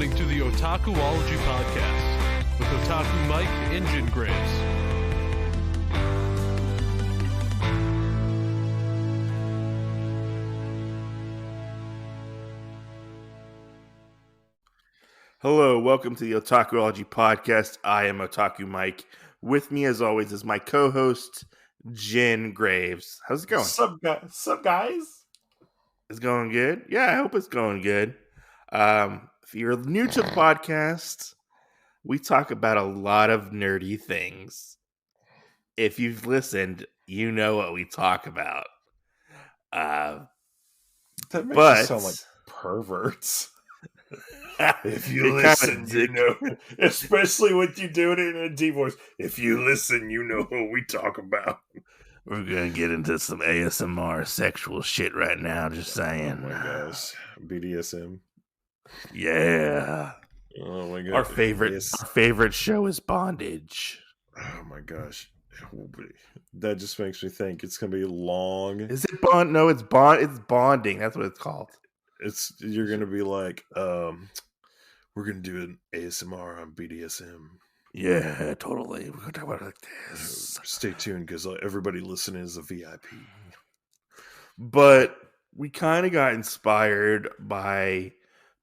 listening to the Otakuology podcast with Otaku Mike and Jin Graves. Hello, welcome to the Otakuology podcast. I am Otaku Mike. With me, as always, is my co-host, Jin Graves. How's it going? Sup, guys? It's going good? Yeah, I hope it's going good. If you're new to the podcast, we talk about a lot of nerdy things. If you've listened, you know what we talk about. That makes us sound like perverts. If you listen, you know. Especially when you do it in a deep voice. If you listen, you know what we talk about. We're going to get into some ASMR sexual shit right now, just saying. Oh my gosh. BDSM. Yeah. Oh my god. Our favorite show is Bondage. Oh my gosh. That just makes me think it's gonna be long. Is it bond? No, it's bonding. That's what it's called. You're gonna be like, we're gonna do an ASMR on BDSM. Yeah, totally. We're gonna talk about it like this. Stay tuned because everybody listening is a VIP. But we kind of got inspired by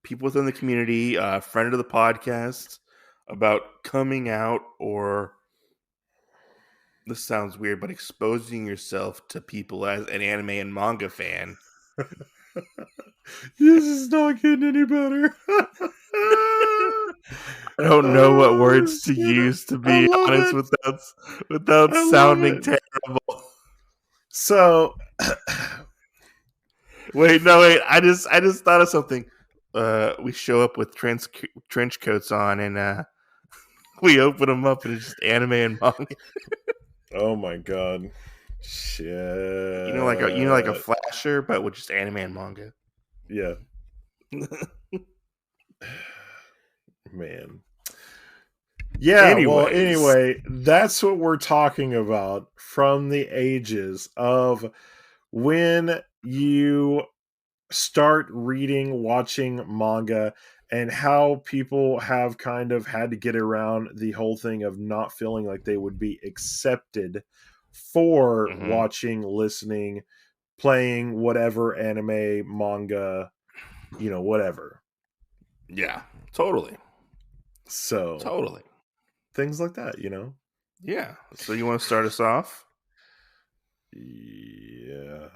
people within the community, friend of the podcast, about coming out, or this sounds weird, but exposing yourself to people as an anime and manga fan. This is not getting any better. I don't know what words to use, to be honest, without sounding terrible. So, wait. I just thought of something. We show up with trench coats on, and we open them up, and it's just anime and manga. Oh my god! Shit. You know, like a flasher, but with just anime and manga. Yeah. Man. Yeah, anyway, that's what we're talking about from the ages of when you start reading, watching manga, and how people have kind of had to get around the whole thing of not feeling like they would be accepted for watching, listening, playing whatever anime, manga, whatever. Yeah, totally. So totally things like that, Yeah. So you want to start us off? Yeah,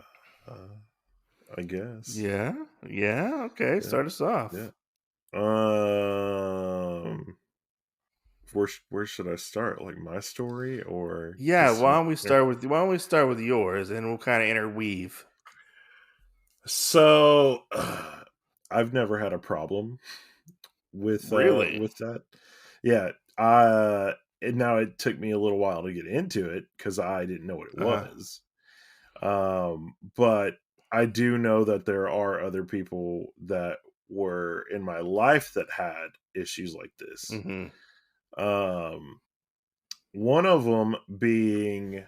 I guess. Yeah. Okay, yeah. Start us off. Yeah. Where should I start? Like my story, or why don't we start with yours, and we'll kind of interweave. So, I've never had a problem with with that. Yeah. And now it took me a little while to get into it because I didn't know what it was. But I do know that there are other people that were in my life that had issues like this. One of them being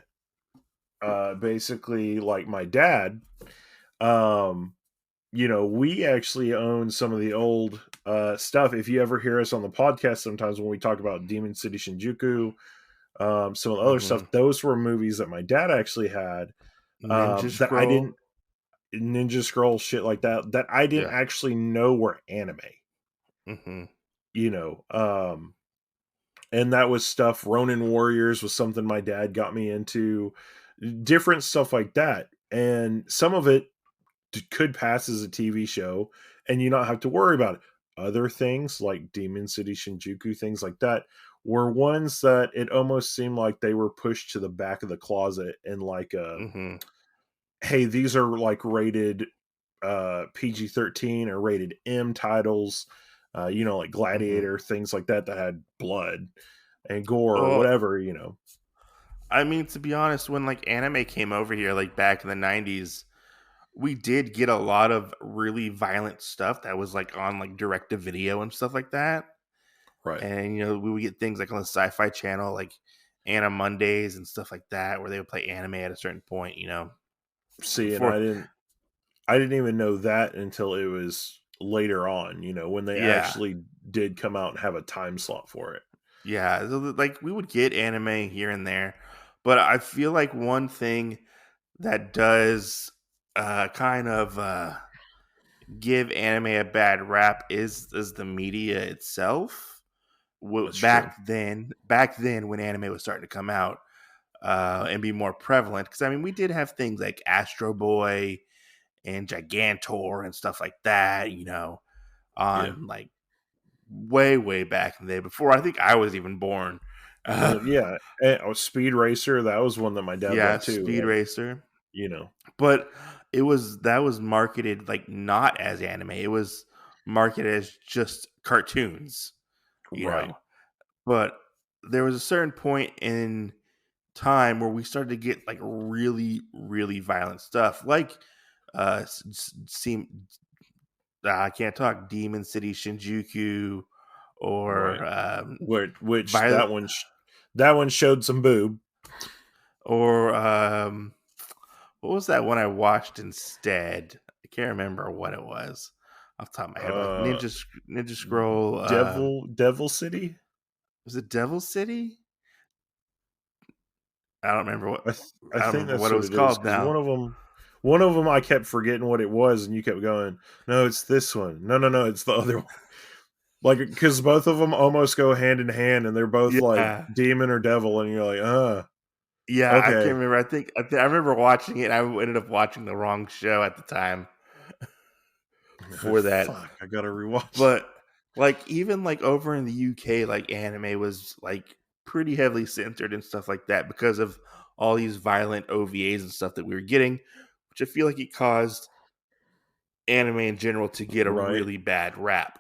basically like my dad. We actually own some of the old stuff. If you ever hear us on the podcast, sometimes when we talk about Demon City Shinjuku, some of the other stuff, those were movies that my dad actually had. Ninja Scroll, shit like that I didn't actually know were anime. And that was stuff. Ronin Warriors was something my dad got me into, different stuff like that. And some of it could pass as a TV show and you not have to worry about it. Other things like Demon City Shinjuku, things like that, were ones that it almost seemed like they were pushed to the back of the closet and like hey, these are like rated PG-13 or rated M titles, like Gladiator, things like that had blood and gore or whatever, I mean, to be honest, when like anime came over here, like back in the 90s, we did get a lot of really violent stuff that was like on like direct to video and stuff like that. Right. And, we would get things like on the Sci-Fi Channel, like Anna Mondays and stuff like that, where they would play anime at a certain point, See, and I didn't even know that until it was later on, when they actually did come out and have a time slot for it. Yeah, like we would get anime here and there, but I feel like one thing that does kind of give anime a bad rap is the media itself. That's true. Back then when anime was starting to come out and be more prevalent, because I mean we did have things like Astro Boy and Gigantor and stuff like that, Yeah. on like way back in the day before I think I was even born. Uh, Yeah. And, Speed Racer, that was one that my dad yeah, loved too. Speed Like, Racer, you know, but that was marketed like not as anime. It was marketed as just cartoons, you right. know. But there was a certain point in time where we started to get like really violent stuff, like seem I can't talk Demon City Shinjuku Right. or Which violent that one showed some boob. or what was that one I watched instead? I can't remember what it was off the top of my head. Like Uh Ninja Scroll. Devil City? Was it Devil City? I don't remember what I I don't think remember what that's it what was it is, called because now. one of them I kept forgetting what it was, and you kept going, no, it's this one. No, it's the other one. Like, because both of them almost go hand in hand, and they're both like Yeah, demon or devil, and you're like, yeah, I can't okay. remember. I remember watching it. And I ended up watching the wrong show at the time for that. Fuck, I gotta rewatch. But like even like over in the UK, like anime was like pretty heavily censored and stuff like that because of all these violent OVAs and stuff that we were getting, which I feel like it caused anime in general to get a Right. really bad rap.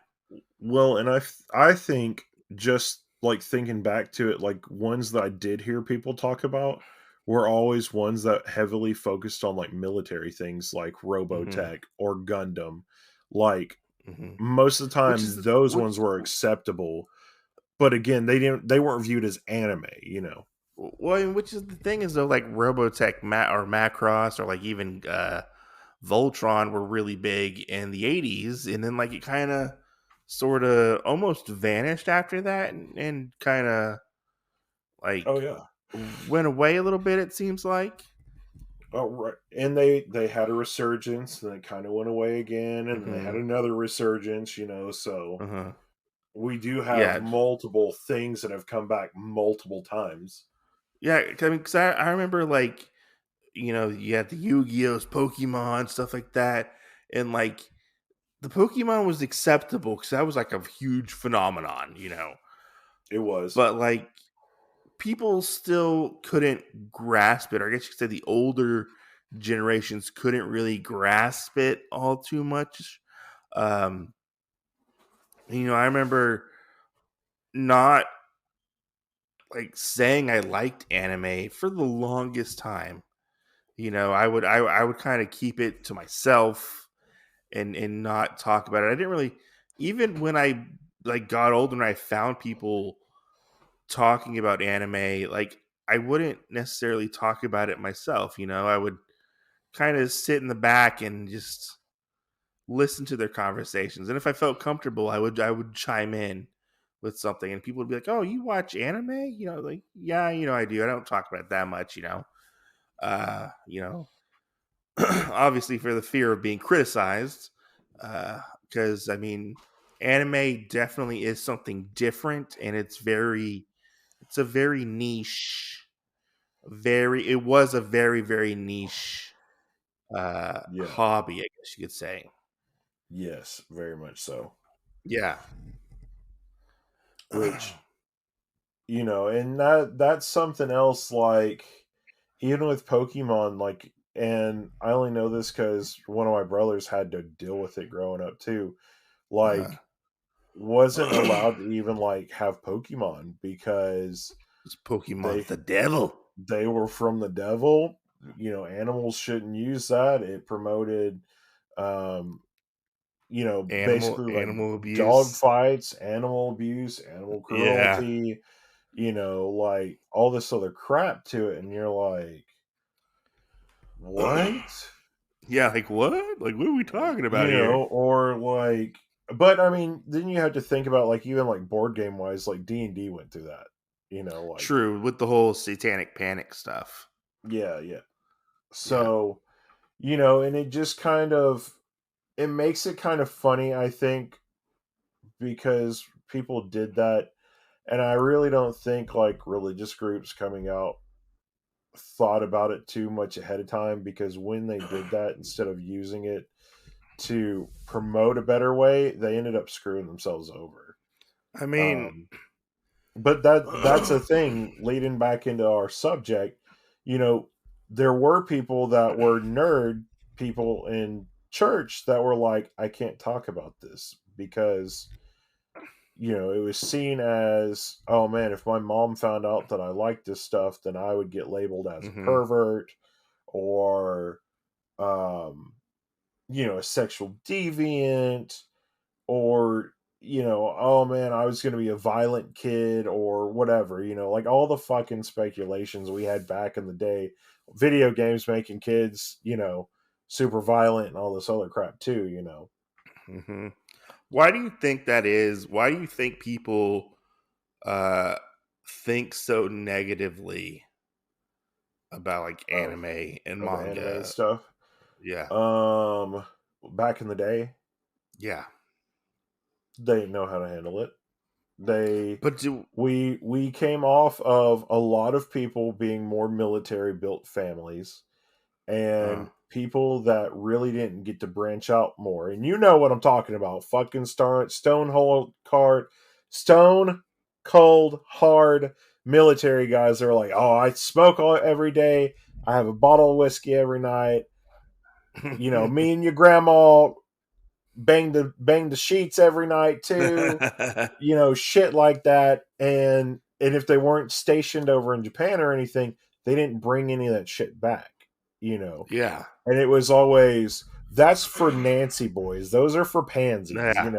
Well, and I think, just like thinking back to it, like ones that I did hear people talk about were always ones that heavily focused on like military things like Hmm. Robotech or Gundam. Like, Hmm. most of the Which is time those which ones were acceptable, but again, they weren't viewed as anime, you know. well, and which is the thing is though, like Robotech or Macross or like even Voltron were really big in the 80s, and then like it kind of sort of almost vanished after that, and kind of like Oh yeah. went away a little bit, it seems like. Oh right. And they had a resurgence, and it kind of went away again, and they had Hmm. another resurgence, you know, so Uh-huh. we do have Yeah, multiple things that have come back multiple times. yeah. I mean, because I remember like you had the Yu-Gi-Oh's, Pokemon, stuff like that, and like the Pokemon was acceptable because that was like a huge phenomenon. It was. But like people still couldn't grasp it, or I guess you could say the older generations couldn't really grasp it all too much. Um, I remember not like saying I liked anime for the longest time. I would kind of keep it to myself and not talk about it. I didn't really, even when I like got older and I found people talking about anime, like I wouldn't necessarily talk about it myself. I would kind of sit in the back and just listen to their conversations. And if I felt comfortable, I would chime in with something, and people would be like, "Oh, you watch anime?" Like, "Yeah, I do. I don't talk about it that much. Uh, you know, obviously for the fear of being criticized, because I mean, anime definitely is something different, and it's a very niche, it was a very niche Yeah. hobby, I guess you could say. Yes, very much so. Yeah. Which, and that's something else, like, even with Pokemon, like, and I only know this because one of my brothers had to deal with it growing up too. uh, Like, wasn't allowed to even like have Pokemon because this Pokemon's they the devil. they were from the devil. Animals shouldn't use that. It promoted, um, Animal basically like animal dog abuse. fights, animal abuse, animal Yeah. cruelty, like all this other crap to it. And you're like, what? Yeah, like what? Like what are we talking about here? Or like, But I mean, then you have to think about like even like board game wise, like D&D went through that. Like True, with the whole satanic panic stuff. yeah, yeah. Yeah. So, and it just it makes it kind of funny, I think, because people did that. And I really don't think like religious groups coming out thought about it too much ahead of time, because when they did that, instead of using it to promote a better way, they ended up screwing themselves over. I mean, Um, but that's a thing leading back into our subject. You know, there were people that were nerd people in church that were like, I can't talk about this because it was seen as, oh man, if my mom found out that I liked this stuff, then I would get labeled as a mhm, pervert or, um, a sexual deviant or, oh man, I was going to be a violent kid or whatever, like all the fucking speculations we had back in the day, video games making kids, super violent and all this other crap too. mhm. Why do you think that is? Why do you think people uh think so negatively about like Of, anime and of anime and manga? stuff. Yeah. Um, Back in the day, Yeah. they didn't know how to handle it. They But do we came off of a lot of people being more military built families uh and people that really didn't get to branch out more. And you know what I'm talking about. Fucking stone cold hard military guys that are like, "Oh, I smoke every day. I have a bottle of whiskey every night. Me and your grandma bang the sheets every night too." Shit like that. And if they weren't stationed over in Japan or anything, they didn't bring any of that shit back, you know. yeah. And it was always, that's for Nancy boys. Those are for pansies, Yeah.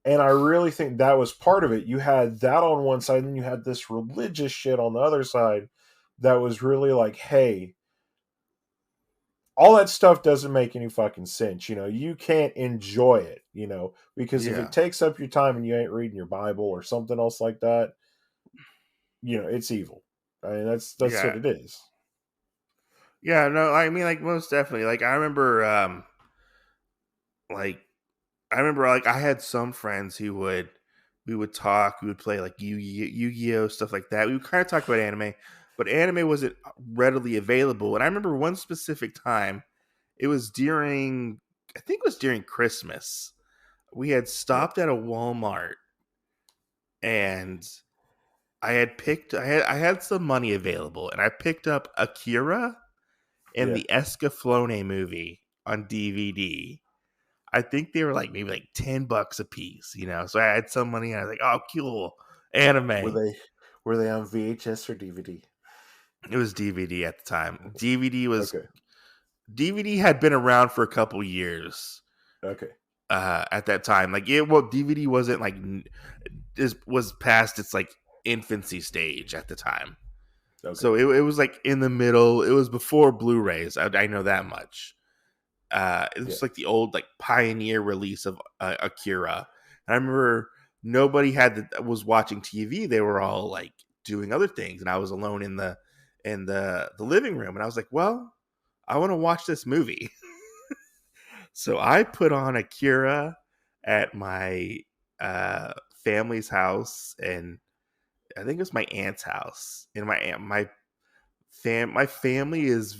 And I really think that was part of it. You had that on one side, and then you had this religious shit on the other side that was really like, hey, all that stuff doesn't make any fucking sense. You can't enjoy it, because if it Yeah. takes up your time and you ain't reading your Bible or something else like that, it's evil. I mean, that's Yeah. what it is. Yeah, no, I mean like most definitely. Like I remember like I had some friends who would we would talk, we would play like Yu-Gi-Oh stuff like that. We would kind of talk about anime, but anime wasn't readily available. And I remember one specific time, it was during I think it was during Christmas. We had Yeah, stopped at a Walmart and I had some money available and I picked up Akira and yeah. the Escaflowne movie on DVD. I think they were like maybe like $10 a piece. So I had some money and I was like, oh cool. Were Anime. they were they on VHS or DVD? It was DVD at the time. Okay, DVD had been around for a couple years okay, at that time. DVD wasn't like this was past its like infancy stage at the time. okay. So it was like in the middle. It was before Blu-rays. I know that much. It Yeah, was like the old like pioneer release of Akira. And I remember nobody was watching TV. They were all like doing other things, and I was alone in the living room. And I was like, well, I want to watch this movie. So I put on Akira at my family's house, and I think it was my aunt's house. And my family is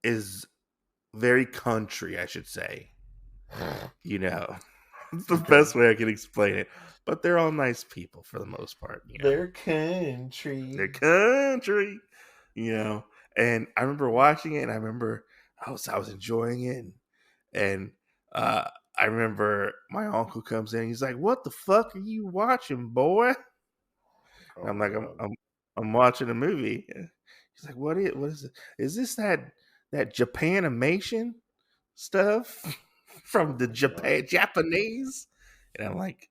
is very country, I should say. You know, it's the okay. best way I can explain it. But they're all nice people for the most part. Their They're country. country. You know, and I remember watching it, and I remember I was enjoying it, and uh, I remember my uncle comes in. He's like, "What the fuck are you watching, boy?" And Oh I'm my like, god. I'm watching a movie." He's like, What is it? Is this that Japanimation stuff from the Oh my god. Japanese?" And I'm like,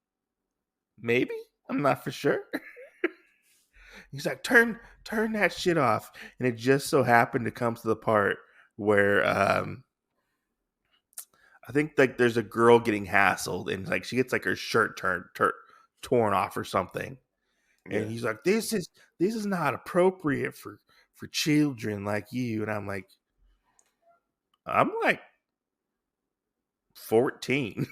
"Maybe. I'm not for sure." He's like, turn that shit off." And it just so happened to come to the part where I think like there's a girl getting hassled, and like she gets like her shirt torn off or something, and Yeah. he's like, this is not appropriate for children like you, and I'm like 14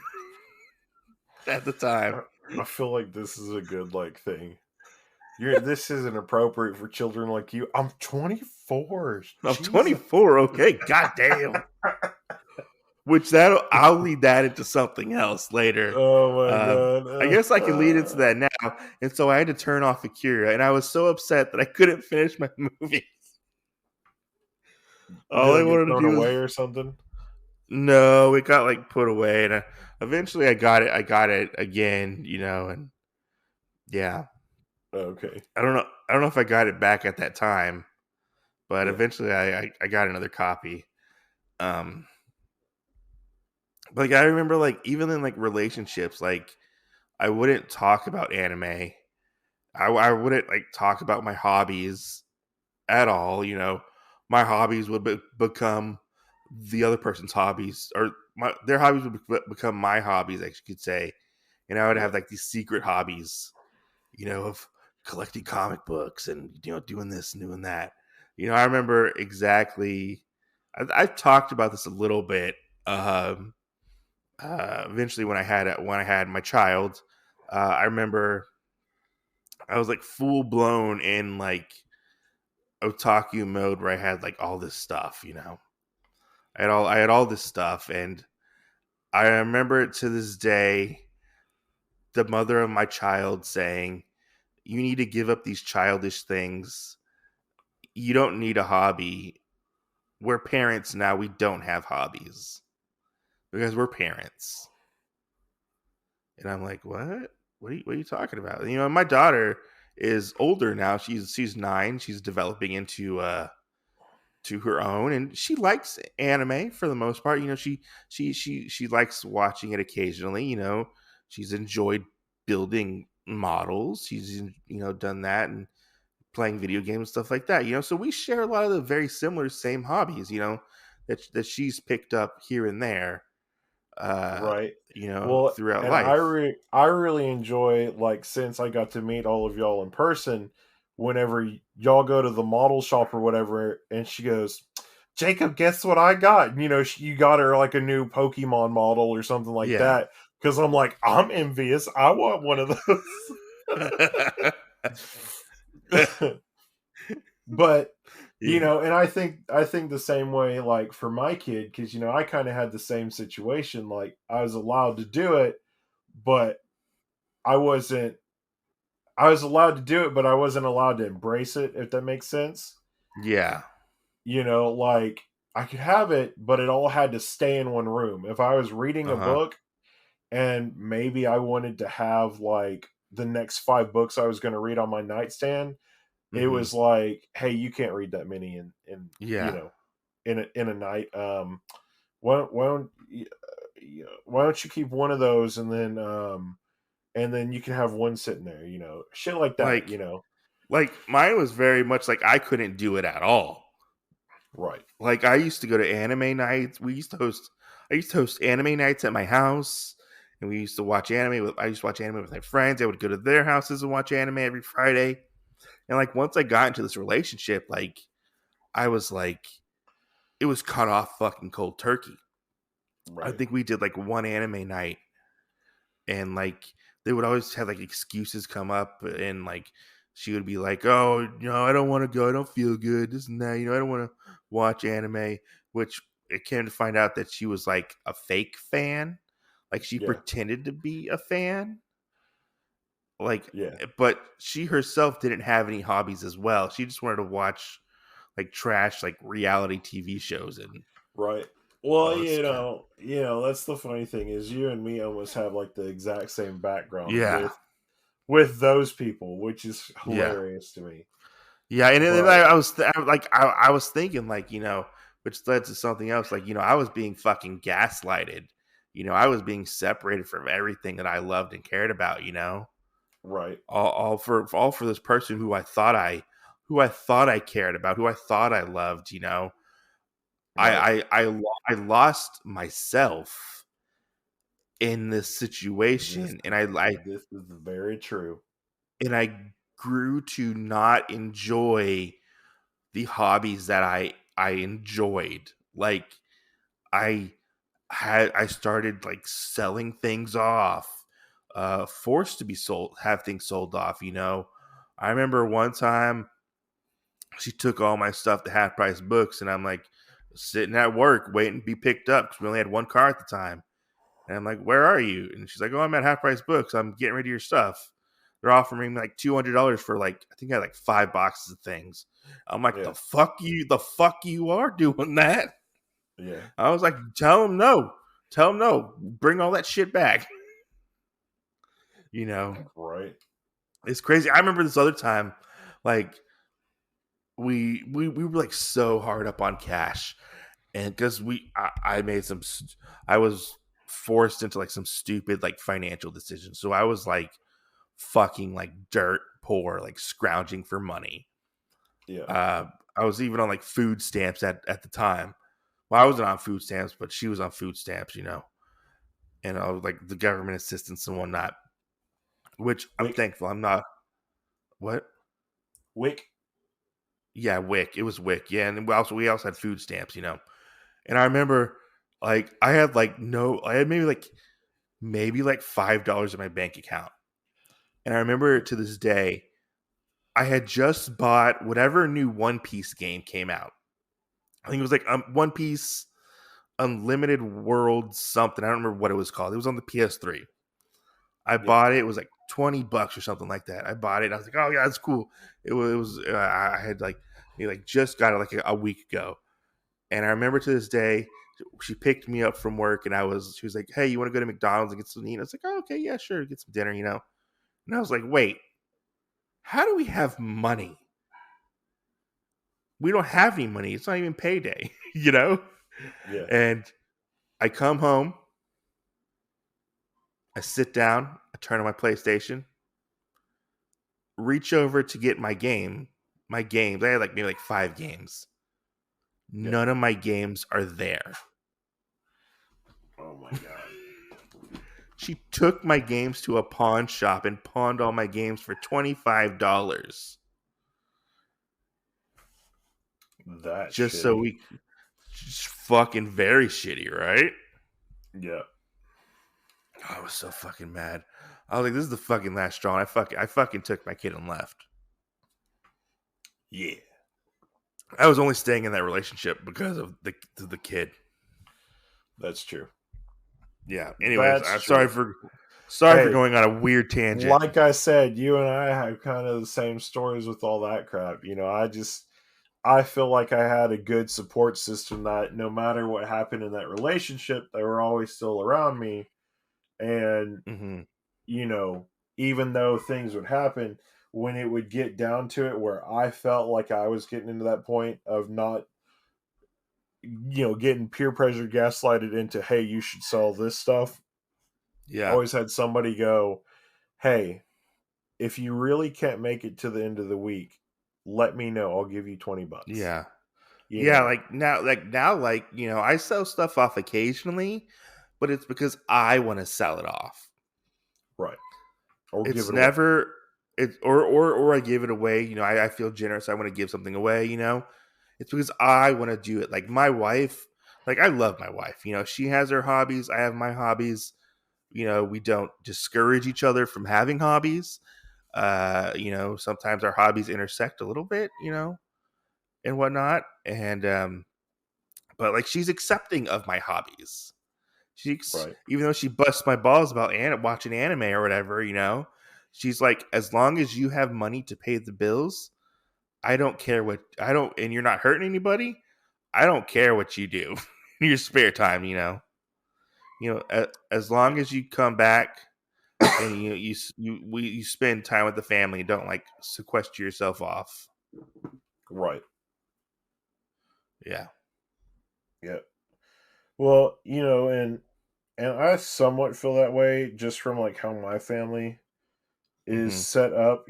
at the time. I feel like this is a good like thing. This isn't appropriate for children like you. I'm 24. I'm Jesus. 24. Okay, goddamn. I'll lead that into something else later. Oh my god. I guess I can lead into that now. And so I had to turn off Akira, and I was so upset that I couldn't finish my movie. All Did I it get wanted to thrown do away was or something? no, it got like put away, and eventually I got it. I got it again, and yeah, Okay. I don't know. I don't know if I got it back at that time, but Yeah. eventually I got another copy. Um, like I remember, like even in like relationships, like I wouldn't talk about anime. I wouldn't like talk about my hobbies at all. My hobbies would become the other person's hobbies, or their hobbies would become my hobbies, I could say. And I would Yeah. have like these secret hobbies, of collecting comic books and doing this and doing that. I remember exactly. I've talked about this a little bit. Eventually, when I had my child, I remember I was like full blown in like otaku mode where I had like all this stuff. I had all this stuff, and I remember it to this day. The mother of my child saying, "You need to give up these childish things. You don't need a hobby. We're parents now. We don't have hobbies because we're parents." And I'm like, "What? What are you talking about?" My daughter is older now. She's 9. She's developing into to her own, and she likes anime for the most part. She likes watching it occasionally. She's enjoyed building models. She's done that and playing video games and stuff like that. So we share a lot of the very similar same hobbies. That she's picked up here and there. Right. Well, Throughout and life. I really enjoy, like, since I got to meet all of y'all in person, whenever y'all go to the model shop or whatever, and she goes, "Jacob, guess what I got?" And, you got her like a new Pokemon model or something like Yeah. that. Because I'm like, I'm envious. I want one of those. But Yeah. and I think the same way, like, for my kid, because I kind of had the same situation. Like, I was allowed to do it, but I wasn't I was allowed to do it, but I wasn't allowed to embrace it, if that makes sense. Yeah. Like, I could have it, but it all had to stay in one room. If I was reading a Uh-huh. book and maybe I wanted to have like the next 5 books I was going to read on my nightstand, it Mm-hmm. was like, hey, you can't read that many in Yeah. in a night. Why don't you keep one of those, and then you can have one sitting there, shit like that. Like mine was very much like I couldn't do it at all. Right. Like I used to go to anime nights. I used to host anime nights at my house, and we used to watch anime I used to watch anime with my friends. I would go to their houses and watch anime every Friday. And like once I got into this relationship, like I was like it was cut off fucking cold turkey. I Right. think we did like one anime night, and like they would always have like excuses come up, and like she would be like, "Oh, I don't want to go, I don't feel good, this and that, I don't want to watch anime," which it came to find out that she was like a fake fan. Like she Yeah. pretended to be a fan, like, Yeah. but she herself didn't have any hobbies as well. She just wanted to watch like trash like reality TV shows, and Right. Well, it's kind of that's the funny thing is you and me almost have like the exact same background yeah. with those people, which is Yeah. hilarious to me. Yeah, and then But I was thinking like which led to something else. Like I was being fucking gaslighted. I was being separated from everything that I loved and cared about. right. All for this person who I thought I cared about, who I thought I loved. Right. I lost myself in this situation, This is very true. and I grew to not enjoy the hobbies that I enjoyed. Like I started like selling things off, forced to be sold, have things sold off, you know. I remember one time she took all my stuff to half price books, and I'm like sitting at work waiting to be picked up because we only had one car at the time. And I'm like, "Where are you?" And she's like, "Oh, I'm at half price books. I'm getting rid of your stuff. They're offering me like $200 for like I think I had like 5 boxes of things." I'm like, Yeah. the fuck you are doing that?" Yeah. I was like, "Tell him no, bring all that shit back." You know, Right. it's crazy. I remember this other time, like we were like so hard up on cash, and because I made I was forced into like some stupid like financial decisions, so I was like fucking like dirt poor, like scrounging for money. Yeah. uh I was even on like food stamps at the time. Well, I wasn't on food stamps, but she was on food stamps, you know, and I was like the government assistance and whatnot, which I'm Wick. thankful I'm not. What? Wick. Yeah, WIC. It was WIC. Yeah, and we also had food stamps, you know. And I remember like I had like no, I had maybe like $5 in my bank account. And I remember to this day, I had just bought whatever new One Piece game came out. I think it was like One Piece Unlimited World something. I don't remember what it was called. It was on the PS3. I Yep. bought it. It was like $20 or something like that. I bought it. And I was like, "Oh yeah, that's cool." I had like just got it like a week ago. And I remember to this day, she picked me up from work, and she was like, "Hey, you want to go to McDonald's and get something to eat?" I was like, "Oh, okay, yeah, sure, get some dinner, you know." And I was like, "Wait, how do we have money? We don't have any money. It's not even payday, you know?" Yeah. And I come home, I sit down, I turn on my PlayStation, reach over to get my games. I had like maybe like 5 games. Yeah. None of my games are there. Oh my god. She took my games to a pawn shop and pawned all my games for $25. That's Just so shitty. we just fucking very shitty, right? Yeah. I was so fucking mad. I was like, "This is the fucking last straw." And I fucking took my kid and left. Yeah. I was only staying in that relationship because of the kid. That's true. Yeah. Anyways, That's I'm true. sorry for Hey, going on a weird tangent. like I said, you and I have kind of the same stories with all that crap. You know, I feel like I had a good support system that no matter what happened in that relationship, they were always still around me. And, Hmm. you know, even though things would happen, when it would get down to it where I felt like I was getting into that point of not, getting peer pressure gaslighted into, hey, you should sell this stuff, Yeah. always had somebody go, hey, if you really can't make it to the end of the week, let me know. I'll give you $20. Yeah. You Yeah. know, Like now, you know, I sell stuff off occasionally, but it's because I want to sell it off. right. Or give It's it away. never it or I give it away. You know, I feel generous. I want to give something away. You know, it's because I want to do it. Like my wife, like I love my wife. You know, she has her hobbies. I have my hobbies. You know, we don't discourage each other from having hobbies. You know, sometimes our hobbies intersect a little bit. You know, and whatnot. And but like she's accepting of my hobbies. Right. Even though she busts my balls about watching anime or whatever, you know, she's like, as long as you have money to pay the bills, I don't care what I don't, and you're not hurting anybody. I don't care what you do in your spare time. As long as you come back and you spend time with the family, don't like sequester yourself off. Right. Yeah. Yeah. Well, and I somewhat feel that way just from like how my family is Hmm. set up,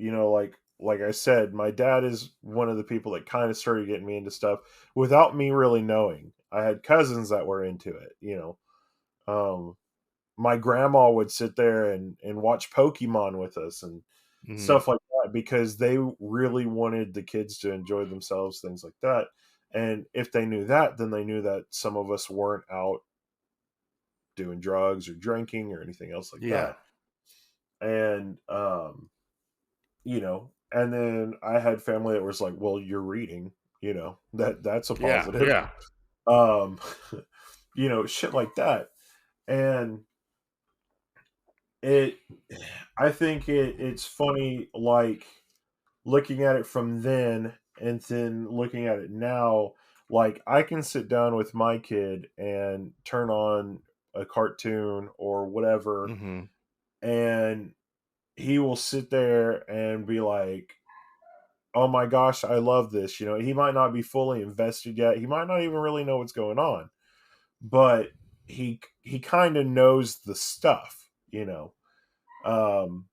like I said, my dad is one of the people that kind of started getting me into stuff without me really knowing. I had cousins that were into it. Um my grandma would sit there and watch Pokemon with us and stuff like that, because they really wanted the kids to enjoy themselves, things like that. And if they knew that, then they knew that some of us weren't out doing drugs or drinking or anything else like Yeah. that. And and then I had family that was like, well, you're reading, that's a Yeah. positive. Yeah. um Shit like that. And it I think it's funny, like, looking at it from then and then looking at it now. Like, I can sit down with my kid and turn on a cartoon or whatever, Mm-hmm. and he will sit there and be like, oh my gosh, I love this. He might not be fully invested yet. He might not even really know what's going on, but he kind of knows the stuff, um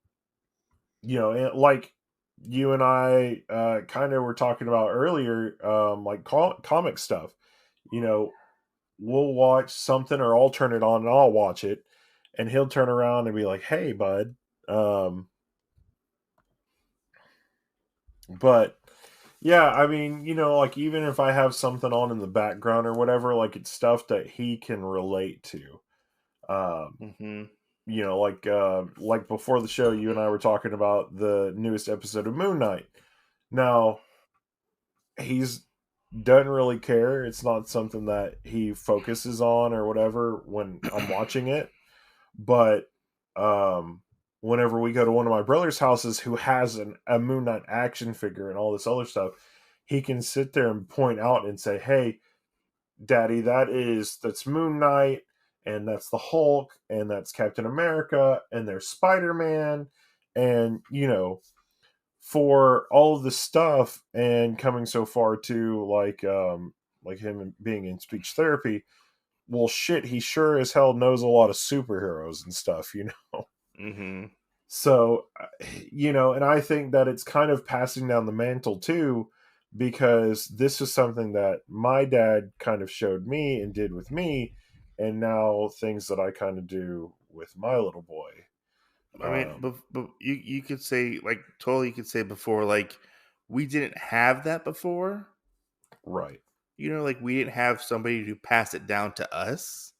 and like you and I kind of were talking about earlier, like comic stuff. you know we'll watch something, or I'll turn it on and I'll watch it, and he'll turn around and be like, hey bud. But yeah, I mean, like, even if I have something on in the background or whatever, like, it's stuff that he can relate to. um Mm-hmm. like before the show, you and I were talking about the newest episode of Moon Knight. Now, he's doesn't really care. It's not something that he focuses on or whatever when I'm watching it. But um whenever we go to one of my brother's houses who has a Moon Knight action figure and all this other stuff, he can sit there and point out and say, hey daddy, that's Moon Knight, and that's the Hulk, and that's Captain America, and there's Spider-Man. And for all of the stuff, and coming so far to, like him being in speech therapy, well, shit, he sure as hell knows a lot of superheroes and stuff. Mm-hmm. So, and I think that it's kind of passing down the mantle too, because this is something that my dad kind of showed me and did with me, and now things that I kind of do with my little boy. I mean, Um, but you could say, like, totally, you could say before, like, we didn't have that before. right, Like, we didn't have somebody to pass it down to us.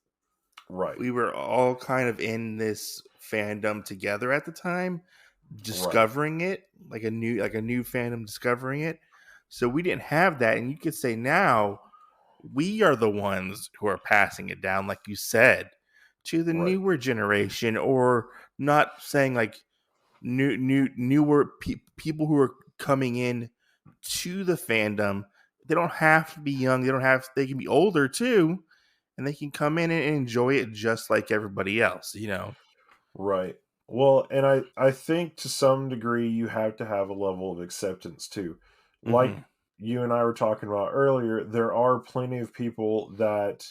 right, We were all kind of in this fandom together at the time, right, discovering it, like a new fandom discovering it. So we didn't have that, and you could say now we are the ones who are passing it down, like you said, to the right, newer generation, or not saying like newer people who are coming in to the fandom. They don't have to be young. They can be older too, and they can come in and enjoy it just like everybody else. right. Well, and I think to some degree you have to have a level of acceptance too. Like Hmm. you and I were talking about earlier, there are plenty of people that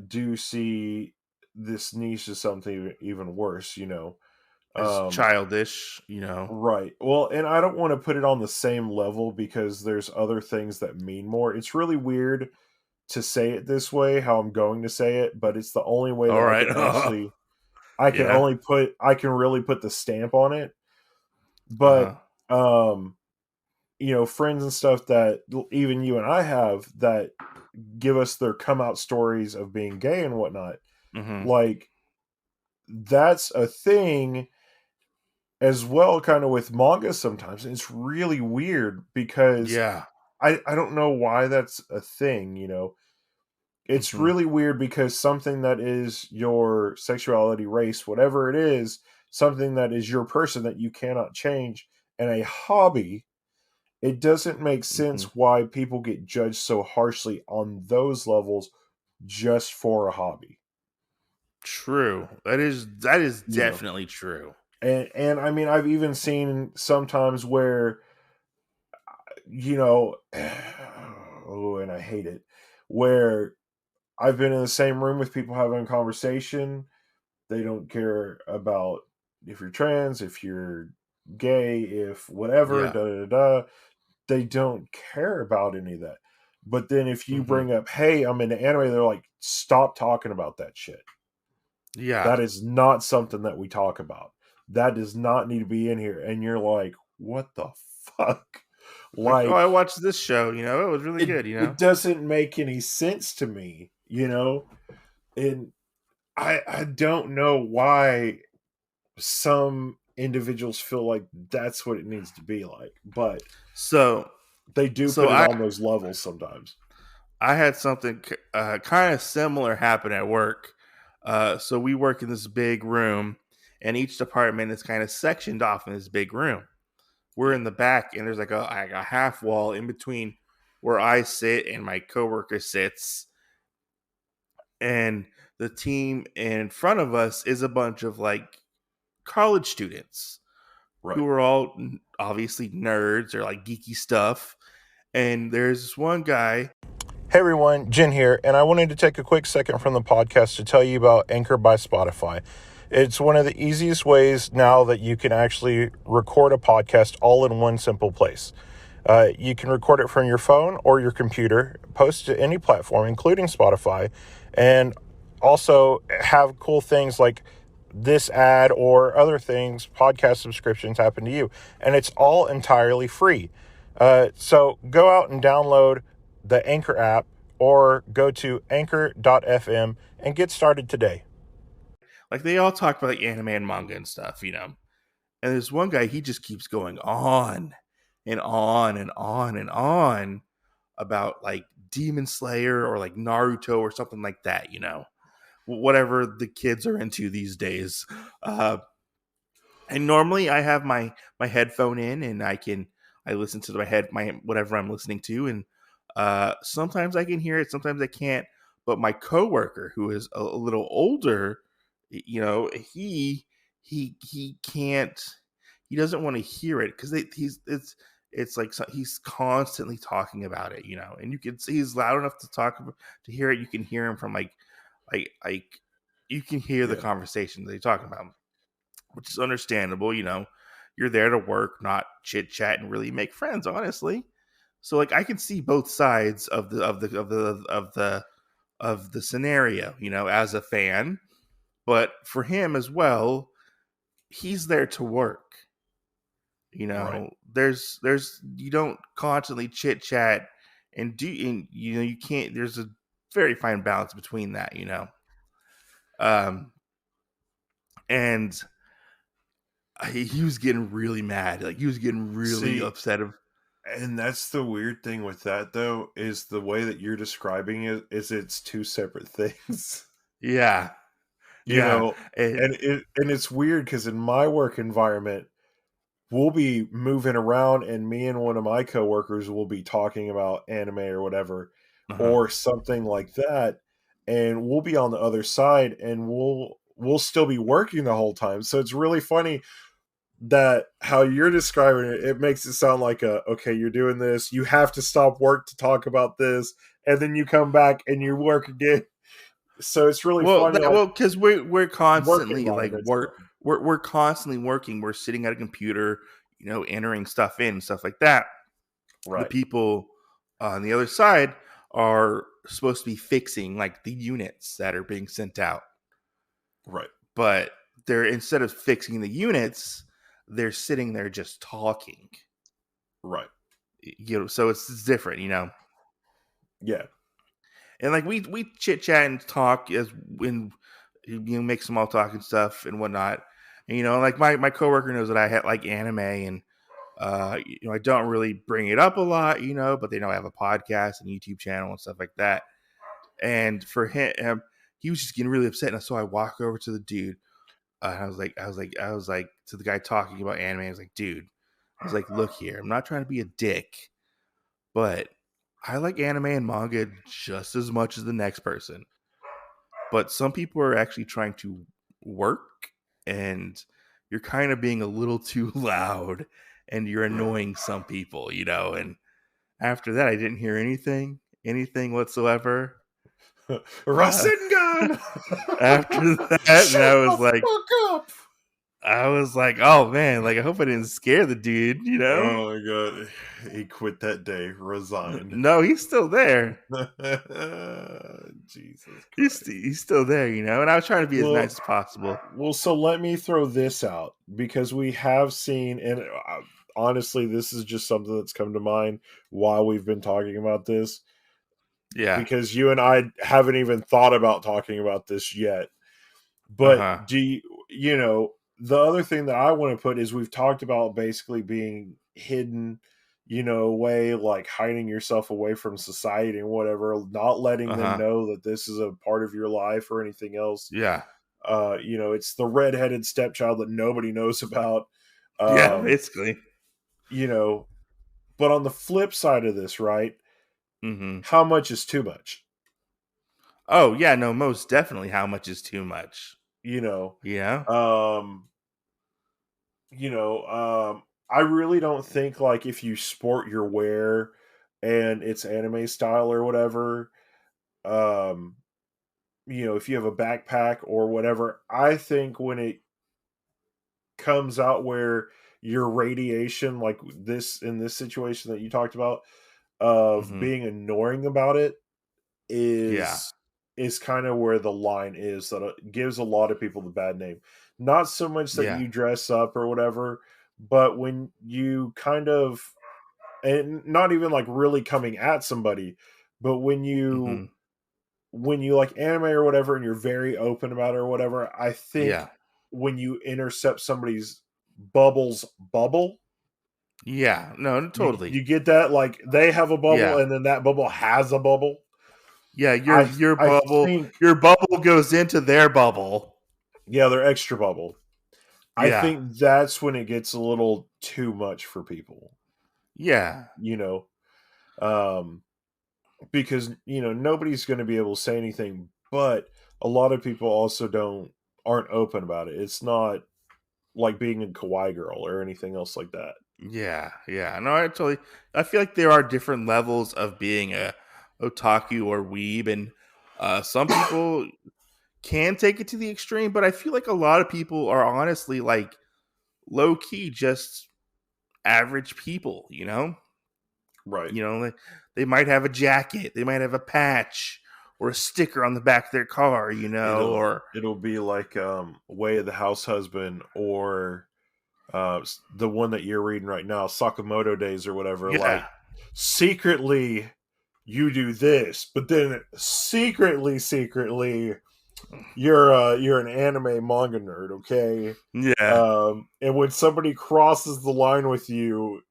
do see this niche as something even worse. As Um, childish. right. Well, and I don't want to put it on the same level, because there's other things that mean more. It's really weird to say it this way, how I'm going to say it, but it's the only way All that right. Yeah. I can really put the stamp on it. But Uh-huh. um, friends and stuff that even you and I have, that give us their come out stories of being gay and whatnot. Hmm. Like, that's a thing as well, kind of with manga sometimes. And it's really weird, because Yeah. I don't know why that's a thing. It's Hmm. really weird, because something that is your sexuality, race, whatever it is, something that is your person that you cannot change, and a hobby, it doesn't make Hmm. sense why people get judged so harshly on those levels just for a hobby. True. That is you know definitely true. and I mean, I've even seen sometimes where, you know oh, and I hate it, where I've been in the same room with people having a conversation. They don't care about if you're trans, if you're gay, if whatever, Yeah. da da da. They don't care about any of that. But then if you Hmm. bring up, hey, I'm into anime, they're like, stop talking about that shit. Yeah. That is not something that we talk about. That does not need to be in here. And you're like, what the fuck? Like, oh, Like, I watched this show, it was really good, it doesn't make any sense to me, And I don't know why some individuals feel like that's what it needs to be like, but So, they do so put it I on those levels sometimes. I had something kind of similar happen at work. So we work in this big room, and each department is kind of sectioned off in this big room. We're Yeah. in the back, and there's like a half wall in between where I sit and my coworker sits, and the team in front of us is a bunch of like college students Right. who are all obviously nerds or like geeky stuff. And there's this one guy. Hey everyone, Jin here, and I wanted to take a quick second from the podcast to tell you about Anchor by Spotify. It's one of the easiest ways now that you can actually record a podcast all in one simple place. You can record it from your phone or your computer, post it to any platform, including Spotify, and also have cool things like this ad or other things, podcast subscriptions happen to you. And it's all entirely free. So go out and download the Anchor app or go to anchor.fm and get started today. Like they all talk about like anime and manga and stuff, And there's one guy, he just keeps going on and on and on and on about like Demon Slayer or like Naruto or something like that, Whatever the kids are into these days. And normally I have my headphone in and I listen to my whatever I'm listening to, and sometimes I can hear it, sometimes I can't. But my coworker, who is a little older, he can't, he doesn't want to hear it because it's like he's constantly talking about it, and you can see he's loud enough to to hear it. You can hear him from like you can hear the Yeah. conversation that he's talking about, which is understandable. You're there to work, not chit chat and really make friends, honestly. So like I can see both sides of the scenario, as a fan. But for him as well, he's there to work. Right. There's you don't constantly chit chat and you can't. There's a very fine balance between that, and he was getting really mad. Like he was getting really See, upset. and that's the weird thing with that, though, is the way that you're describing it is it's two separate things. Yeah, you yeah, know, and it's weird because in my work environment, we'll be moving around, and me and one of my coworkers will be talking about anime or whatever, uh-huh. or something like that, and we'll be on the other side, and we'll still be working the whole time. So it's really funny that how you're describing it, it makes it sound like okay, you're doing this, you have to stop work to talk about this, and then you come back and you work again. So it's really funny, like Because we're work constantly like environments. we're constantly working. We're sitting at a computer, entering stuff in and stuff like that. The Right. people on the other side are supposed to be fixing like the units that are being sent out, Right. but they're, instead of fixing the units, they're sitting there just talking. Right. So it's different, Yeah. And like we chit chat and talk as when make small talk and stuff and whatnot. And, like my coworker knows that I had like anime, and I don't really bring it up a lot, but they know I have a podcast and YouTube channel and stuff like that. And for him, he was just getting really upset, and so I walk over to the dude. I was like to the guy talking about anime. I was like, dude, I was like, look here, I'm not trying to be a dick, but I like anime and manga just as much as the next person. But some people are actually trying to work, and you're kind of being a little too loud, and you're annoying some people, And after that, I didn't hear anything whatsoever. Uh, Rasengan. after that, and I Shut was the like, fuck up. I was like, oh man, like I hope I didn't scare the dude, you know? Oh my god, he quit that day, resigned. No, he's still there. Jesus He's Christ. he's still there, you know. And I was trying to be as Well, nice as possible. well, so let me throw this out because we have seen, and honestly, this is just something that's come to mind while we've been talking about this. Yeah. Because you and I haven't even thought about talking about this yet. But Uh-huh. you know, the other thing that I want to put is we've talked about basically being hidden, away, like hiding yourself away from society and whatever, not letting them Uh-huh. know that this is a part of your life or anything else. Yeah. It's the redheaded stepchild that nobody knows about. Yeah, Um, basically. you know, but on the flip side of this, right? Mm-hmm. How much is too much? Oh, yeah, no, most definitely how much is too much. You know, Yeah. um, I really don't think like if you sport your wear and it's anime style or whatever, um, if you have a backpack or whatever, I think when it comes out where your radiation, like this in this situation that you talked about, of Mm-hmm. being annoying about it Yeah. is kind of where the line is that it gives a lot of people the bad name. Not so much that Yeah. you dress up or whatever, but when you kind of, and not even like really coming at somebody, but Mm-hmm. when you like anime or whatever and you're very open about it or whatever, I think Yeah. when you intercept somebody's bubble, Yeah. No, totally. you get that, like they have a bubble Yeah. and then that bubble has a bubble. Yeah, I I think your bubble goes into their bubble. Yeah, they're extra bubble. I Yeah. think that's when it gets a little too much for people, Yeah. you know, um, because nobody's going to be able to say anything, but a lot of people also aren't open about it. It's not like being a kawaii girl or anything else like that. Yeah. Yeah. No, I feel like there are different levels of being a otaku or weeb, and some people can take it to the extreme, but I feel like a lot of people are honestly like low key just average people, you know? Right. You know, they might have a jacket, they might have a patch or a sticker on the back of their car, you know, It'll or it'll be like Way of the House Husband or the one that you're reading right now, Sakamoto Days or whatever. yeah. Like secretly you do this, but then secretly you're an anime manga nerd, okay? Yeah. And when somebody crosses the line with you,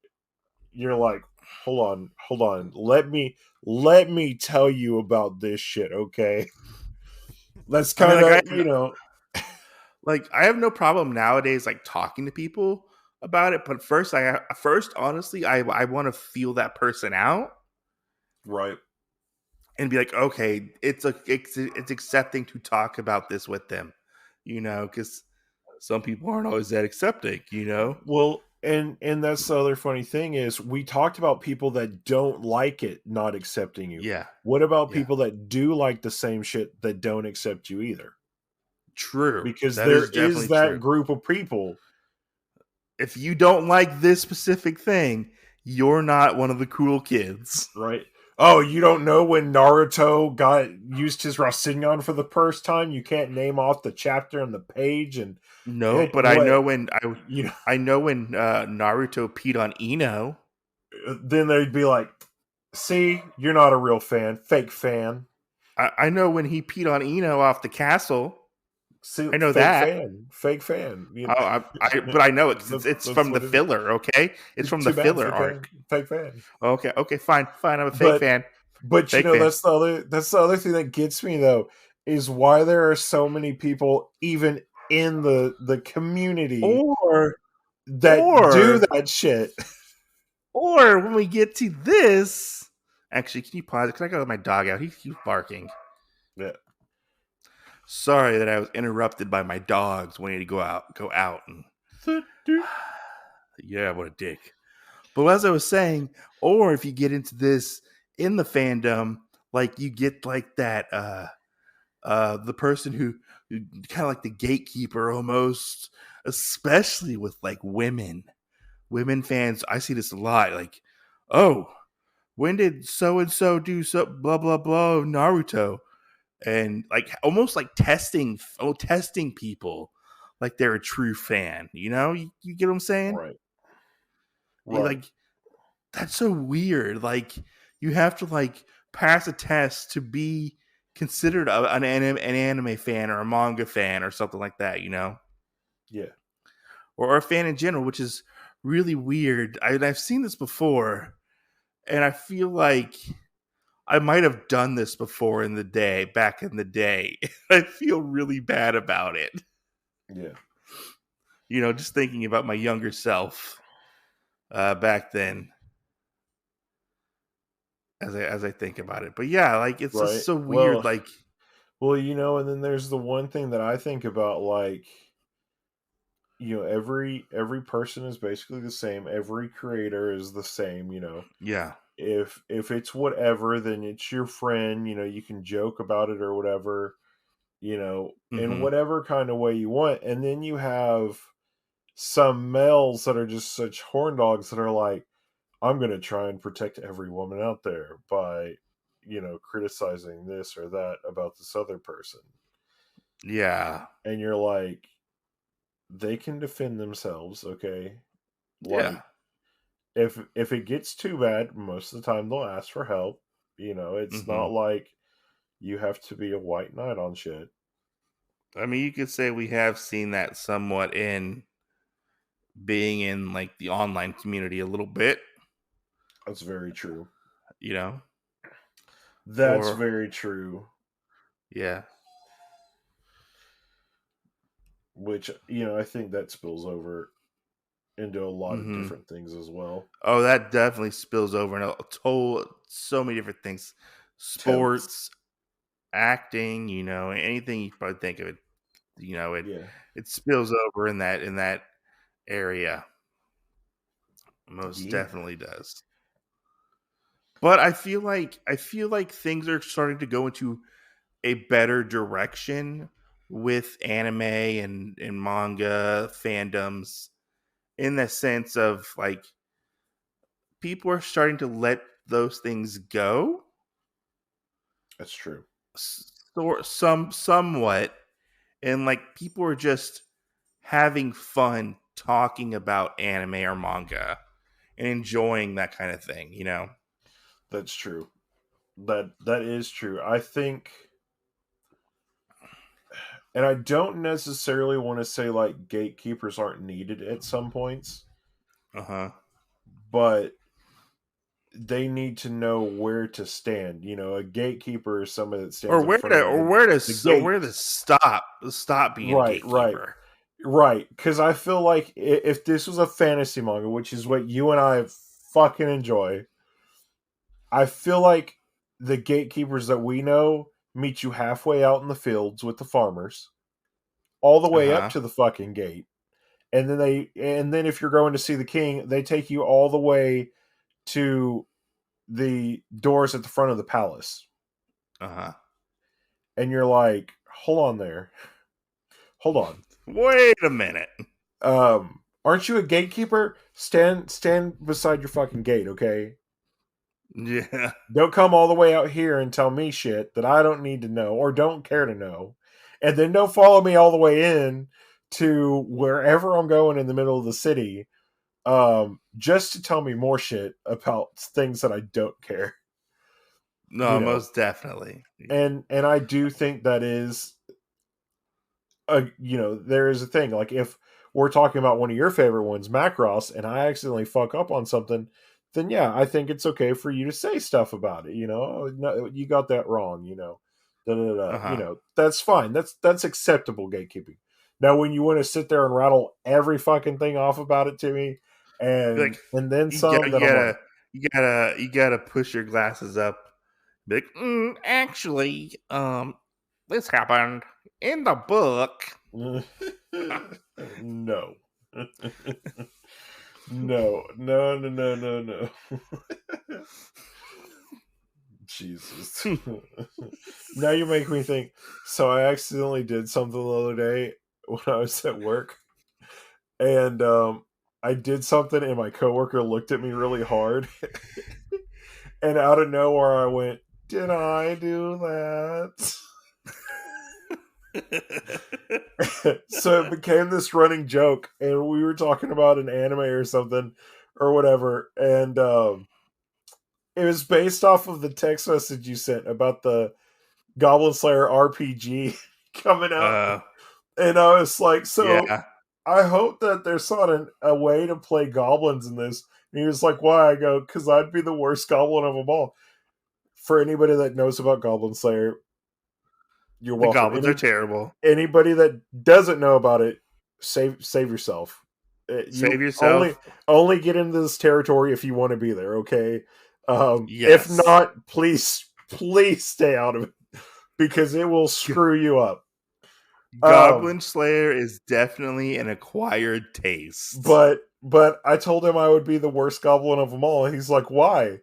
you're like, hold on, let me tell you about this shit, okay? That's I mean kind like of I have no problem nowadays like talking to people about it, but first honestly I want to feel that person out right. and be like, okay, it's accepting to talk about this with them, you know, because some people aren't always that accepting, you know. Well, and that's the other funny thing is we talked about people that don't like it not accepting you. Yeah, What about yeah, people that do like the same shit that don't accept you either? true. Because That there is is definitely that true. group of people, If you don't like this specific thing, you're not one of the cool kids. right? Oh, you don't know when Naruto used his Rasengan for the first time? You can't name off the chapter and the page and No, but what you I know when Naruto peed on Ino. then they'd be like, "See, you're not a real fan, fake fan." I know when he peed on Ino off the castle. See, I know that. fake fan. But I know it 'cause it's That's from the what it is. filler. Okay, it's from the Too bad, filler arc. fake fan. Okay, okay, fine, fine. I'm a fake But fan. but Fake fan. that's the other thing that gets me though is why there are so many people even in the community Or that do or that shit. or when we get to this, actually, can you pause? Can I go let my dog out? He's barking. Yeah. Sorry that I was interrupted by my dogs wanting to go out. And yeah, what a dick. But as I was saying, or if you get into this in the fandom, like you get like that the person kind of like the gatekeeper almost, especially with like women fans. I see this a lot. Like, oh, when did so and so do so blah blah blah Naruto, and like almost like testing people like they're a true fan. You get what I'm saying? Right. Like, that's so weird. Like, you have to like pass a test to be considered an anime fan or a manga fan or something like that. Yeah. Or a fan in general, which is really weird. I've seen this before, and I feel like I might have done this before back in the day. I feel really bad about it. Yeah. Just thinking about my younger self back then, as I think about it. But yeah, like, it's just Right. so weird. Like, Well, and then there's the one thing that I think about, like, every person is basically the same. Every creator is the same. yeah, If it's whatever, then it's your friend. You can joke about it or whatever. In mm-hmm. whatever kind of way you want. And then you have some males that are just such horn dogs that are like, I'm going to try and protect every woman out there by, criticizing this or that about this other person. Yeah, And you're like, they can defend themselves, okay? yeah, Like, if it gets too bad, most of the time they'll ask for help. It's mm-hmm. not like you have to be a white knight on shit. I mean, you could say we have seen that somewhat in being in like the online community a little bit, That's very true. you know, That's or very true. yeah, Which, I think that spills over into a lot of mm-hmm. different things as well. Oh, that definitely spills over into so many different things, Totes. sports, acting, anything you probably think of it, it Yeah. it spills over in that area. Most Yeah. definitely does. But I feel like things are starting to go into a better direction with anime and manga fandoms, in the sense of like people are starting to let those things go, That's true. somewhat, and like people are just having fun talking about anime or manga and enjoying that kind of thing. That's true. That is true. I think, and I don't necessarily want to say like gatekeepers aren't needed at some points, Uh-huh. but they need to know where to stand. A gatekeeper is somebody that Or stands in where front to of or where to the or gate. where to stop being a Right. gatekeeper. Right. Because I feel like if this was a fantasy manga, which is what you and I fucking enjoy, I feel like the gatekeepers that we know meet you halfway out in the fields with the farmers, all the way up Uh-huh. to the fucking gate. And then if you're going to see the king, they take you all the way to the doors at the front of the palace. Uh-huh. And you're like, hold on there. Hold on. Wait a minute. Aren't you a gatekeeper? Stand beside your fucking gate, okay? Yeah. Don't come all the way out here and tell me shit that I don't need to know or don't care to know. And then don't follow me all the way in to wherever I'm going in the middle of the city, just to tell me more shit about things that I don't care. No, most definitely. And I do think that is there is a thing. Like, if we're talking about one of your favorite ones, Macross, and I accidentally fuck up on something, then yeah, I think it's okay for you to say stuff about it. Oh, no, you got that wrong. Da, da, da, Uh-huh. That's fine. That's acceptable gatekeeping. Now, when you want to sit there and rattle every fucking thing off about it to me, and Like, then some, you then I'm like, gotta push your glasses up. Be like, actually, this happened in the book. no. No. Jesus. Now you make me think. So I accidentally did something the other day when I was at work, and I did something, and my coworker looked at me really hard, and out of nowhere I went, "Did I do that?" So it became this running joke, and we were talking about an anime or something or whatever, and it was based off of the text message you sent about the Goblin Slayer RPG coming out. And I was like, so yeah. I hope that there's not a way to play goblins in this. And he was like, why? I go, because I'd be the worst goblin of them all. For anybody that knows about Goblin Slayer, you're The welcome. goblins are terrible. Anybody that doesn't know about it, save yourself. You Save yourself. only get into this territory if you want to be there, okay? If Yes. not, please stay out of it because it will screw you up. Goblin Slayer is definitely an acquired taste. But I told him I would be the worst goblin of them all. He's like, why?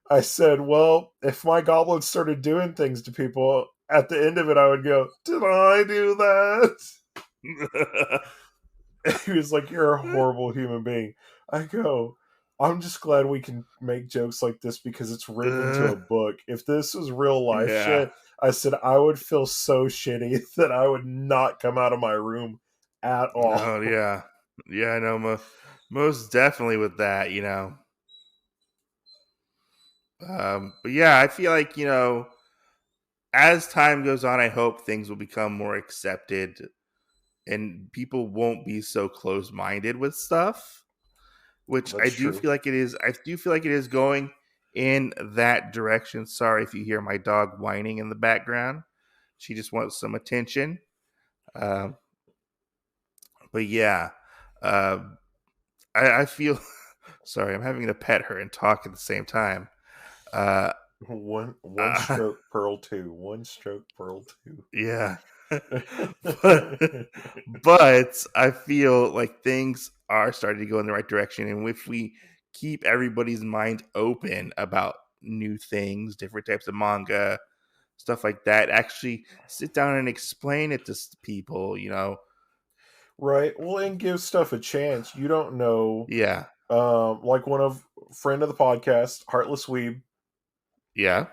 I said, well, if my goblins started doing things to people, at the end of it, I would go, did I do that? He was like, you're a horrible human being. I go, I'm just glad we can make jokes like this because it's written into a book. If this was real life shit, I said I would feel so shitty that I would not come out of my room at all. Oh yeah, yeah. I know. Most definitely with that, you know. But yeah, I feel like as time goes on, I hope things will become more accepted, and people won't be so close-minded with stuff. Which I That's do true. feel like it is. I do feel like it is going in that direction. Sorry if you hear my dog whining in the background. She just wants some attention. Um, but yeah, um, I feel. Sorry, I'm having to pet her and talk at the same time. Uh, One uh, stroke pearl two. One stroke pearl two. yeah, but but I feel like things are starting to go in the right direction, and if we keep everybody's mind open about new things, different types of manga, stuff like that, actually sit down and explain it to people, Right. Well, and give stuff a chance. You don't know. yeah, Like friend of the podcast, Heartless Weeb, yeah,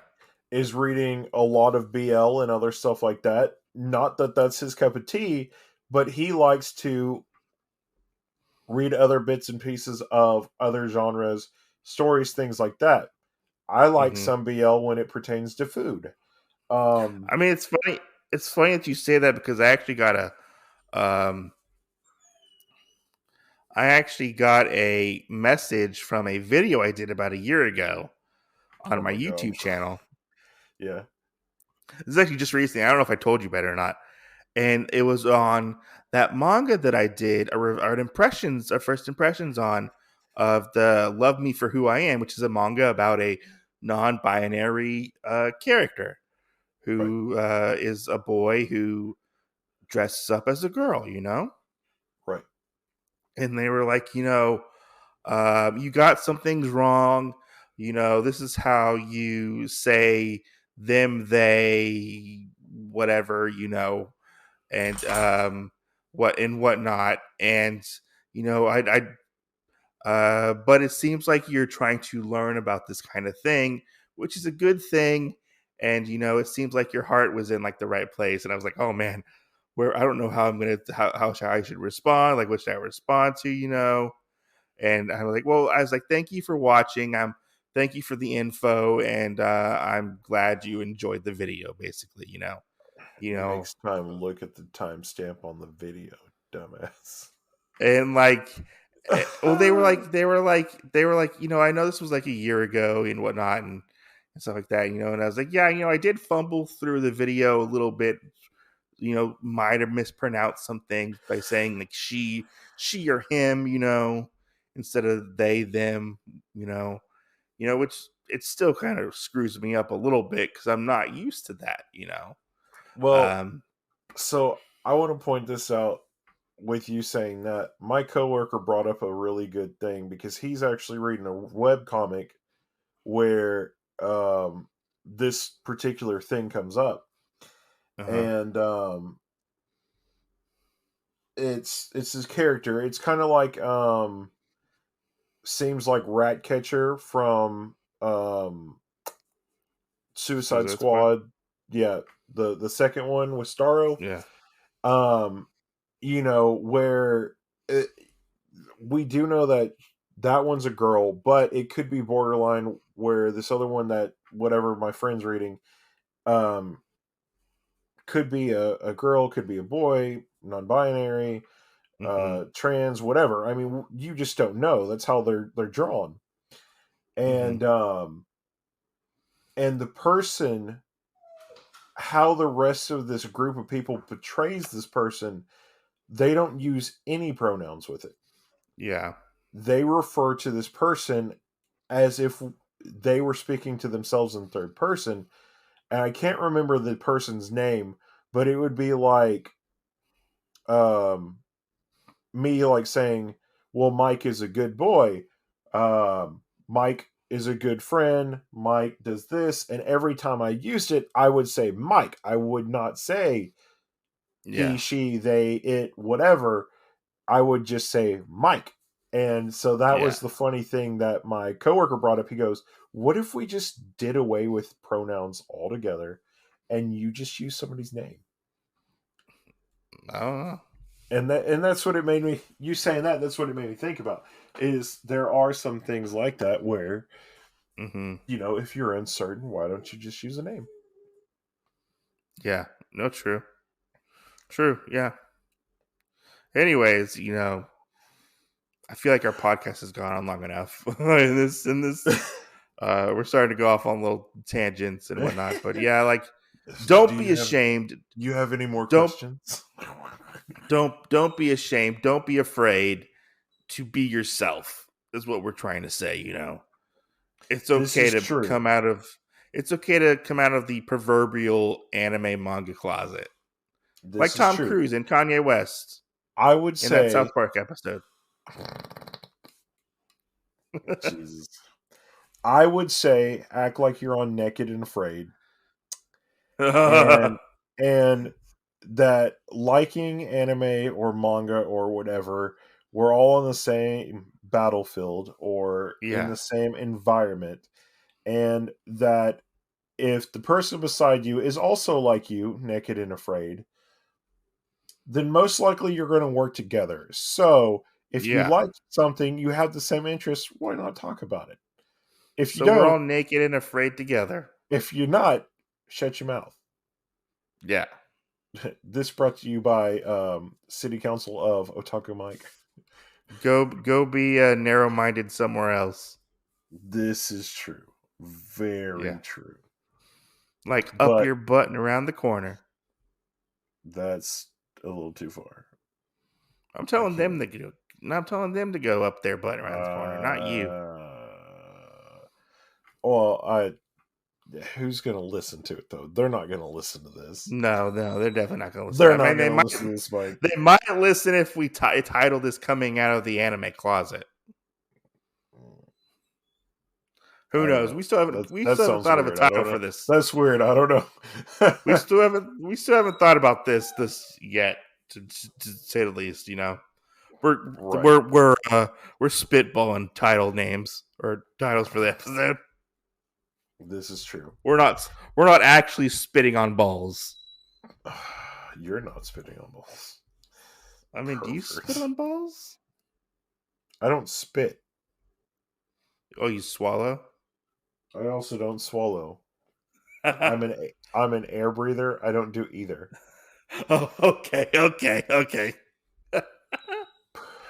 is reading a lot of BL and other stuff like that. Not that that's his cup of tea, but he likes to read other bits and pieces of other genres, stories, things like that. I like hmm some BL when it pertains to food. Um, I mean, it's funny. It's funny that you say that because um, I actually got a message from a video I did about a year ago oh on my my YouTube gosh. channel. Yeah. This is actually just recently. I don't know if I told you better or not. And it was on that manga that I did, our first impressions on of the Love Me for Who I Am, which is a manga about a non-binary character Right. who is a boy who dresses up as a girl, Right. And they were like, you got some things wrong. This is how you say them, they, whatever, and whatnot. And but it seems like you're trying to learn about this kind of thing, which is a good thing. And it seems like your heart was in like the right place. And I was like, oh man, where I don't know how I'm gonna how I should respond. Like, what should I respond to? And I was like, well, I was like, thank you for watching. Thank you for the info, and I'm glad you enjoyed the video. Basically, Next time, look at the timestamp on the video, dumbass. and like, well, they were like, I know this was like a year ago and whatnot, and stuff like that, And I was like, yeah, I did fumble through the video a little bit. Might have mispronounced some things by saying like she or him, instead of they, them, which it still kind of screws me up a little bit because I'm not used to that. Well, Um, so I want to point this out with you saying that my coworker brought up a really good thing because he's actually reading a web comic where this particular thing comes up, and it's his character. It's kind of like seems like Ratcatcher from Suicide Squad. Yeah, the second one with Starro. Yeah. You know, where we do know that one's a girl, but it could be borderline where this other one that whatever my friend's reading could be a girl, could be a boy, non-binary, trans, whatever. I mean, you just don't know. That's how they're drawn. And and the person, how the rest of this group of people portrays this person, they don't use any pronouns with it. Yeah. They refer to this person as if they were speaking to themselves in third person. And I can't remember the person's name, but it would be like me like saying, well, Mike is a good boy. Mike is a good friend. Mike does this. And every time I used it, I would say Mike. I would not say he, she, they, it, whatever. I would just say Mike. And so that was the funny thing that my coworker brought up. He goes, what if we just did away with pronouns altogether and you just use somebody's name? I don't know. And that's what it made me, you saying that's what it made me think about, is there are some things like that where, you know, if you're uncertain, why don't you just use a name? Yeah. No, true. True. Yeah. Anyways, you know, I feel like our podcast has gone on long enough. in this, we're starting to go off on little tangents and whatnot. But yeah, like, don't be ashamed. You have any more questions? Don't be ashamed. Don't be afraid to be yourself. Is what we're trying to say. You know, it's okay to come out of. It's okay to come out of the proverbial anime manga closet, like Tom Cruise and Kanye West. I would say in that South Park episode. Jesus. I would say act like you're on Naked and Afraid. and that liking anime or manga or whatever, we're all on the same battlefield or in the same environment. And that if the person beside you is also like you, naked and afraid, then most likely you're going to work together. So if you like something, you have the same interests, why not talk about it? If you don't, we're all naked and afraid together. If you're not, shut your mouth. Yeah. This brought to you by City Council of Otaku Mike. Go be narrow-minded somewhere else. This is true. Very true. Like up your butt and around the corner. That's a little too far. I'm telling them to go. I'm telling them to go up their butt around the corner, not you. Well, who's going to listen to it though? They're not going to listen to this. No, they're definitely not going to listen. They're not going to listen to this, Mike. They might listen if we title this "Coming Out of the Anime Closet." Who knows? We still haven't thought of a title for this. That's weird. I don't know. we still haven't thought about this yet, to say the least. You know, we're spitballing title names or titles for the episode. This is true. We're not actually spitting on balls. You're not spitting on balls. I mean, do you spit on balls? I don't spit. Oh, you swallow? I also don't swallow. I'm an air breather. I don't do either. Oh, okay.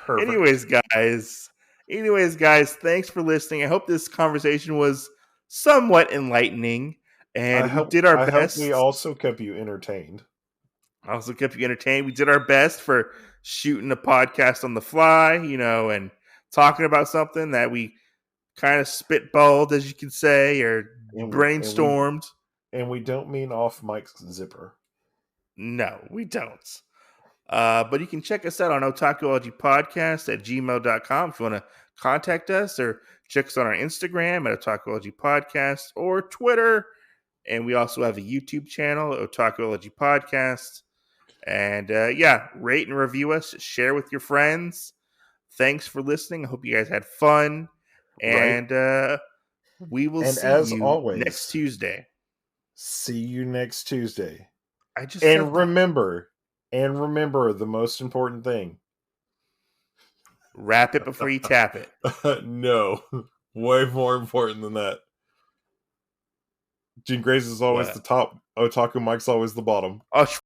Anyways, guys, thanks for listening. I hope this conversation was somewhat enlightening, and we did our best. I hope we also kept you entertained. We did our best for shooting a podcast on the fly, you know, and talking about something that we kind of spitballed, as you could say, or brainstormed. And we don't mean off Mike's zipper. No, we don't. But you can check us out on Otakuology Podcast at gmail.com if you want to contact us, or check us on our Instagram at Otakuology Podcast, or Twitter And we also have a YouTube channel, Otakuology Podcast. And rate and review us. Share with your friends. Thanks for listening. I hope you guys had fun. And we will And see as you always, next Tuesday. See you next Tuesday. I just said that. remember the most important thing. Wrap it before you tap it. No, way more important than that. Gene Grace is always What? the top. Otaku Mike's always the bottom. Oh,